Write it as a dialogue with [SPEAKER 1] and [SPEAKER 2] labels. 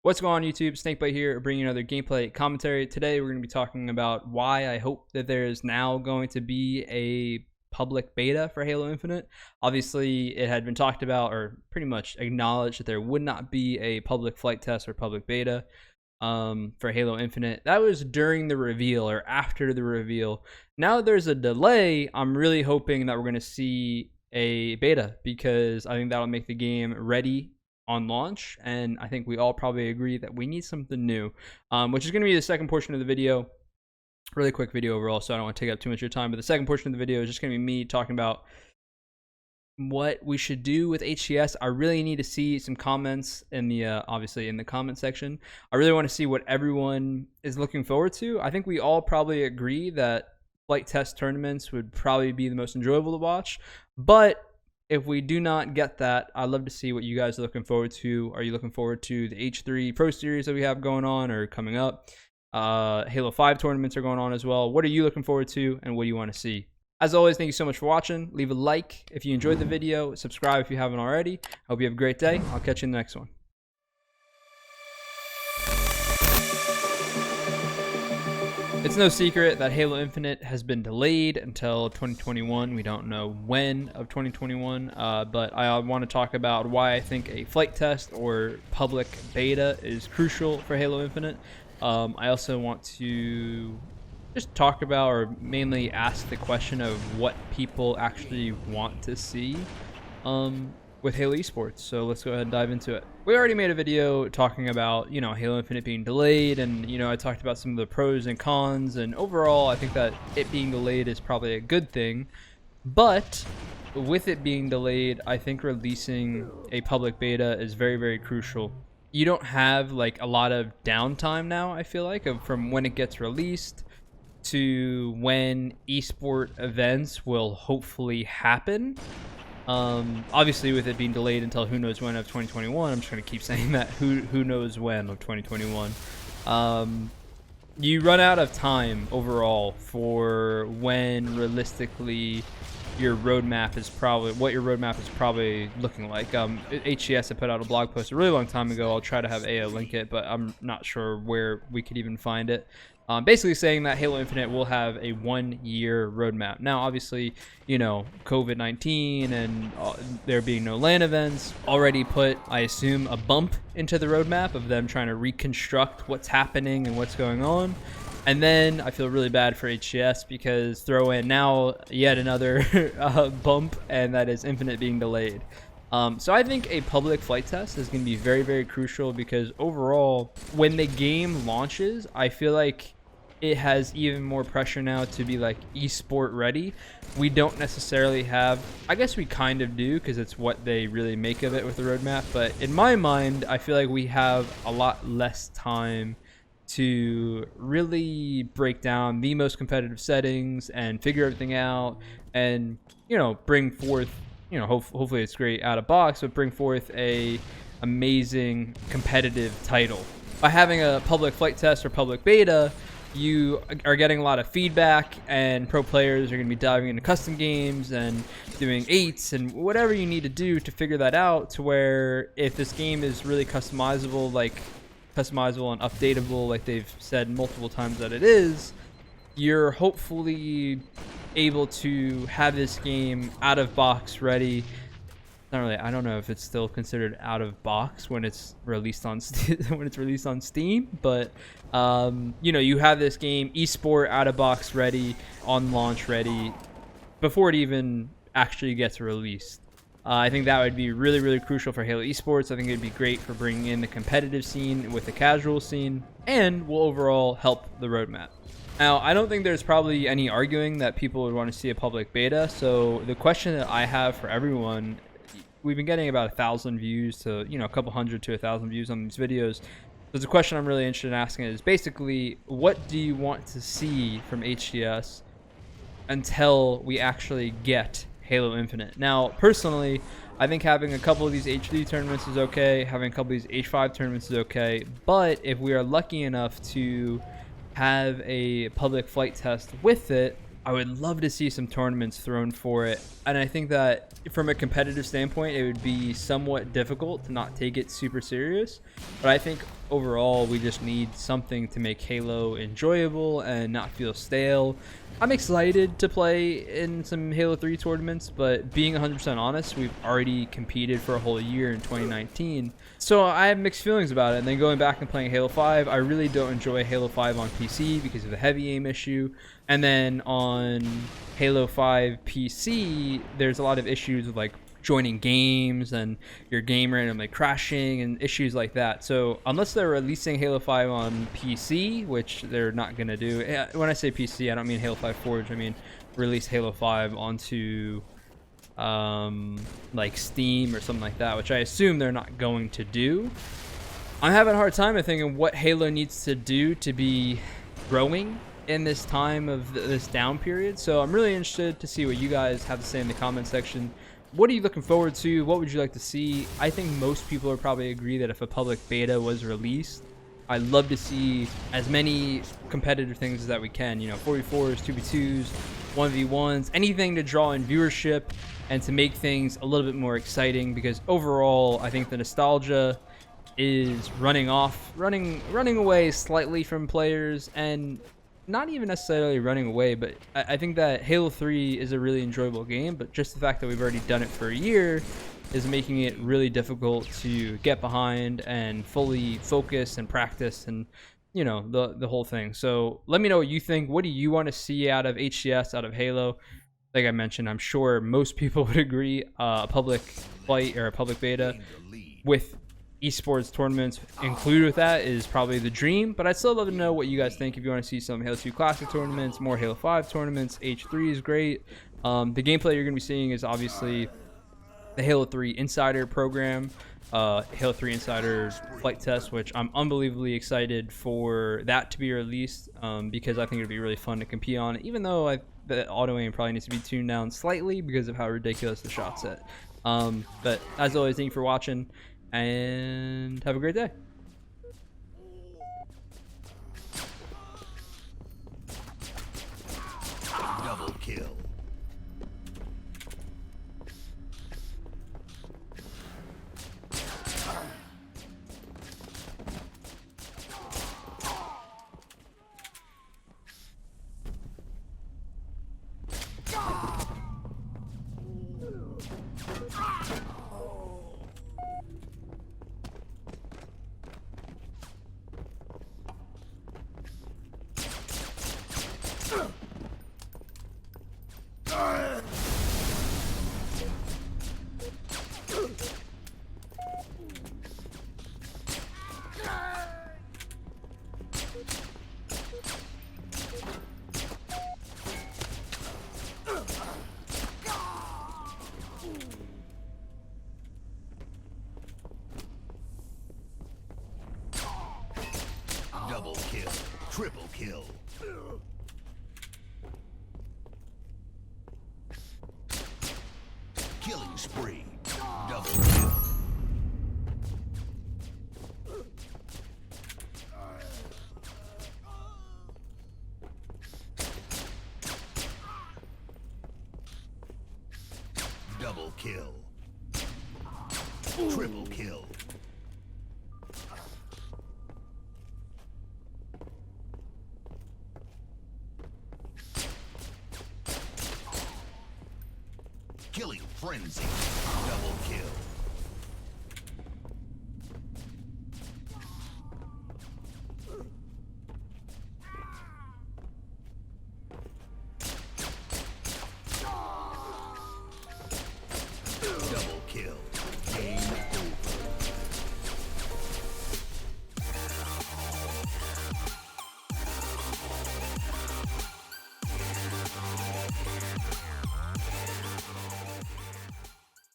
[SPEAKER 1] What's going on YouTube? Snakebite here, bringing another gameplay commentary. Today we're going to be talking about why I hope that there is now going to be a public beta for Halo Infinite. Obviously, it had been talked about or pretty much acknowledged that there would not be a public flight test or public beta for Halo Infinite. That was during the reveal or after the reveal. Now there's a delay. I'm really hoping that we're going to see a beta because I think that'll make the game ready on launch, and I think we all probably agree that we need something new, which is going to be the second portion of the video. Really quick video overall, so I don't want to take up too much of your time, but the second portion of the video is just going to be me talking about what we should do with HCS. I really need to see some comments in the obviously in the comment section. I really want to see what everyone is looking forward to. I think we all probably agree that flight test tournaments would probably be the most enjoyable to watch, but if we do not get that, I'd love to see what you guys are looking forward to. Are you looking forward to the H3 Pro Series that we have going on or coming up? Halo 5 tournaments are going on as well. What are you looking forward to, and what do you want to see? As always, thank you so much for watching. Leave a like if you enjoyed the video. Subscribe if you haven't already. I hope you have a great day. I'll catch you in the next one. It's no secret that Halo Infinite has been delayed until 2021. We don't know when of 2021, but I want to talk about why I think a flight test or public beta is crucial for Halo Infinite. I also want to just talk about, or mainly ask the question of what people actually want to see with Halo Esports. So let's go ahead and dive into it. We already made a video talking about, Halo Infinite being delayed, and, I talked about some of the pros and cons, and overall, I think that it being delayed is probably a good thing. But with it being delayed, I think releasing a public beta is very, very crucial. You don't have like a lot of downtime now, I feel like, from when it gets released to when esport events will hopefully happen. Obviously with it being delayed until who knows when of 2021, I'm just going to keep saying that, who knows when of 2021. You run out of time overall for when realistically your roadmap is probably looking like. HCS had put out a blog post a really long time ago. I'll try to have AO link it, but I'm not sure where we could even find it. Basically saying that Halo Infinite will have a 1-year roadmap. Now, obviously, COVID-19 and there being no LAN events already put, I assume, a bump into the roadmap of them trying to reconstruct what's happening and what's going on. And then I feel really bad for HCS because throw in now yet another bump, and that is Infinite being delayed. So I think a public flight test is going to be very, very crucial because overall, when the game launches, I feel like it has even more pressure now to be like esport ready. We don't necessarily have, I guess we kind of do because it's what they really make of it with the roadmap. But in my mind, I feel like we have a lot less time to really break down the most competitive settings and figure everything out and, bring forth, hopefully it's great out of box, but bring forth a amazing competitive title. By having a public flight test or public beta, you are getting a lot of feedback, and pro players are going to be diving into custom games and doing 8s and whatever you need to do to figure that out, to where if this game is really customizable and updatable like they've said multiple times that it is, you're hopefully able to have this game out of box ready. Not really, I don't know if it's still considered out of box when it's released on Steam, but you have this game esport out of box ready, on launch ready, before it even actually gets released. I think that would be really, really crucial for Halo Esports. I think it'd be great for bringing in the competitive scene with the casual scene, and will overall help the roadmap. Now, I don't think there's probably any arguing that people would want to see a public beta, so the question that I have for everyone, we've been getting about 1,000 views to, a couple hundred to 1,000 views on these videos. So the question I'm really interested in asking is basically, what do you want to see from HCS until we actually get Halo Infinite? Now, personally, I think having a couple of these H3 tournaments is okay. Having a couple of these H5 tournaments is okay. But if we are lucky enough to have a public flight test with it, I would love to see some tournaments thrown for it. And I think that from a competitive standpoint, it would be somewhat difficult to not take it super serious. But I think overall we just need something to make Halo enjoyable and not feel stale. I'm excited to play in some Halo 3 tournaments, but being 100% honest, we've already competed for a whole year in 2019. So I have mixed feelings about it. And then going back and playing Halo 5, I really don't enjoy Halo 5 on PC because of the heavy aim issue. And then on Halo 5 PC, there's a lot of issues with like joining games and your game randomly crashing and issues like that. So unless they're releasing Halo 5 on PC, which they're not gonna do, when I say PC, I don't mean Halo 5 Forge, I mean release Halo 5 onto like Steam or something like that, which I assume they're not going to do. I'm having a hard time thinking what Halo needs to do to be growing in this time of this down period. So I'm really interested to see what you guys have to say in the comment section. What are you looking forward to? What would you like to see? I think most people would probably agree that if a public beta was released, I'd love to see as many competitive things as that we can. You know, 4v4s, 2v2s, 1v1s, anything to draw in viewership and to make things a little bit more exciting, because overall, I think the nostalgia is running away slightly from players, and not even necessarily running away, but I think that Halo 3 is a really enjoyable game, but just the fact that we've already done it for a year is making it really difficult to get behind and fully focus and practice and, you know, the whole thing. So let me know what you think. What do you want to see out of HCS, out of Halo? Like I mentioned, I'm sure most people would agree a public flight or a public beta with esports tournaments included with that is probably the dream, but I'd still love to know what you guys think. If you want to see some Halo 2 Classic tournaments, more Halo 5 tournaments, H3 is great. The gameplay you're going to be seeing is obviously the Halo 3 Insider program, Halo 3 Insider flight test, which I'm unbelievably excited for that to be released, because I think it'd be really fun to compete on, even though the auto aim probably needs to be tuned down slightly because of how ridiculous the shot set. But as always, thank you for watching, and have a great day.
[SPEAKER 2] Double kill. Double kill, triple kill. Killing spree, double kill. Double kill, triple kill. Killing frenzy, double kill.